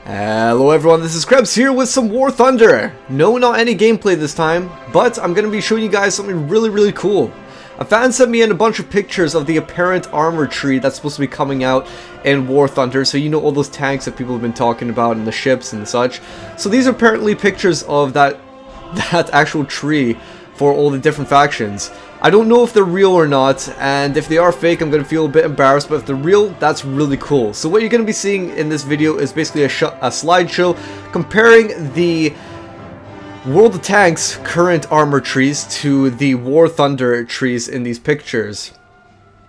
Hello everyone, this is Krebs here with some War Thunder. No, not any gameplay this time, but I'm going to be showing you guys something really cool. A fan sent me in a bunch of pictures of the apparent armor tree that's supposed to be coming out in War Thunder, so you know all those tanks that people have been talking about and the ships and such. So these are apparently pictures of that actual tree for all the different factions. I don't know if they're real or not, and if they are fake, I'm going to feel a bit embarrassed, but if they're real, that's really cool. So what you're going to be seeing in this video is basically a slideshow comparing the World of Tanks current armor trees to the War Thunder trees in these pictures.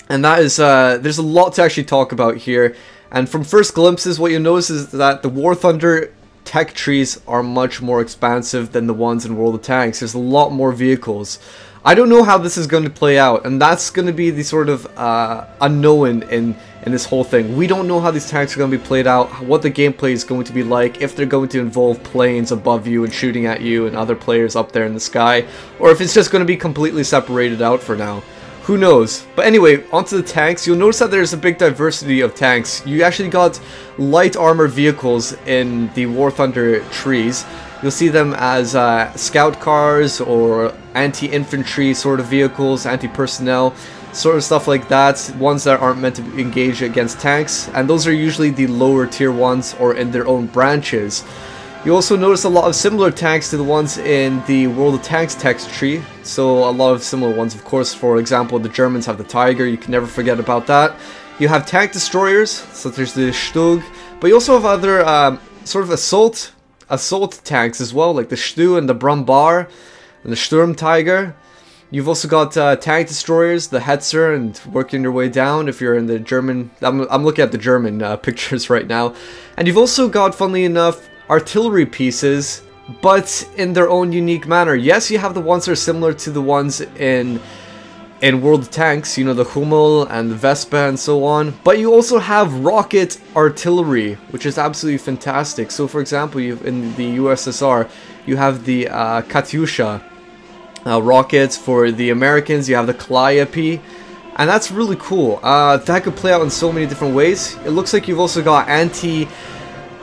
And that is, there's a lot to actually talk about here, and from first glimpses, what you'll notice is that the War Thunder tech trees are much more expansive than the ones in World of Tanks. There's a lot more vehicles. I don't know how this is going to play out, and that's going to be the sort of unknown in this whole thing. We don't know how these tanks are going to be played out, what the gameplay is going to be like, if they're going to involve planes above you and shooting at you and other players up there in the sky, or if it's just going to be completely separated out for now. Who knows? But anyway, onto the tanks. You'll notice that there's a big diversity of tanks. You actually got light armor vehicles in the War Thunder trees. You'll see them as scout cars or anti-infantry sort of vehicles, anti-personnel, sort of stuff like that. Ones that aren't meant to engage against tanks, and those are usually the lower tier ones or in their own branches. You also notice a lot of similar tanks to the ones in the World of Tanks text tree. So a lot of similar ones, of course. For example, the Germans have the Tiger, you can never forget about that. You have tank destroyers, such as the Stug, but you also have other sort of assault tanks as well, like the Stu and the Brumbar and the Sturm Tiger. You've also got tank destroyers, the Hetzer, and working your way down if you're in the German. I'm looking at the German pictures right now. And you've also got, funnily enough, artillery pieces, but in their own unique manner. Yes, you have the ones that are similar to the ones in World of Tanks, you know, the Hummel and the Vespa and so on, but you also have rocket artillery, which is absolutely fantastic. So for example, in the USSR, you have the Katyusha rockets. For the Americans, you have the Calliope, and that's really cool. That could play out in so many different ways. It looks like you've also got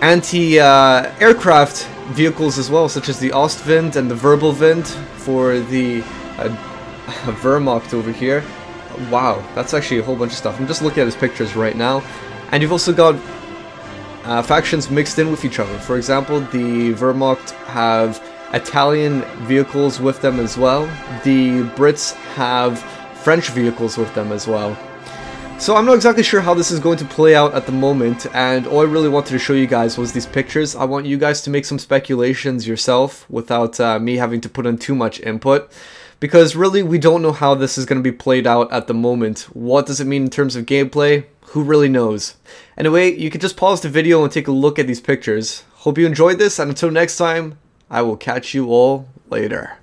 anti-aircraft vehicles as well, such as the Ostwind and the Wirbelwind for the Wehrmacht over here. Wow, that's actually a whole bunch of stuff. I'm just looking at his pictures right now. And you've also got factions mixed in with each other. For example, the Wehrmacht have Italian vehicles with them as well. The Brits have French vehicles with them as well. So I'm not exactly sure how this is going to play out at the moment, and all I really wanted to show you guys was these pictures. I want you guys to make some speculations yourself without me having to put in too much input, because really we don't know how this is going to be played out at the moment. What does it mean in terms of gameplay? Who really knows? Anyway, you can just pause the video and take a look at these pictures. Hope you enjoyed this, and until next time, I will catch you all later.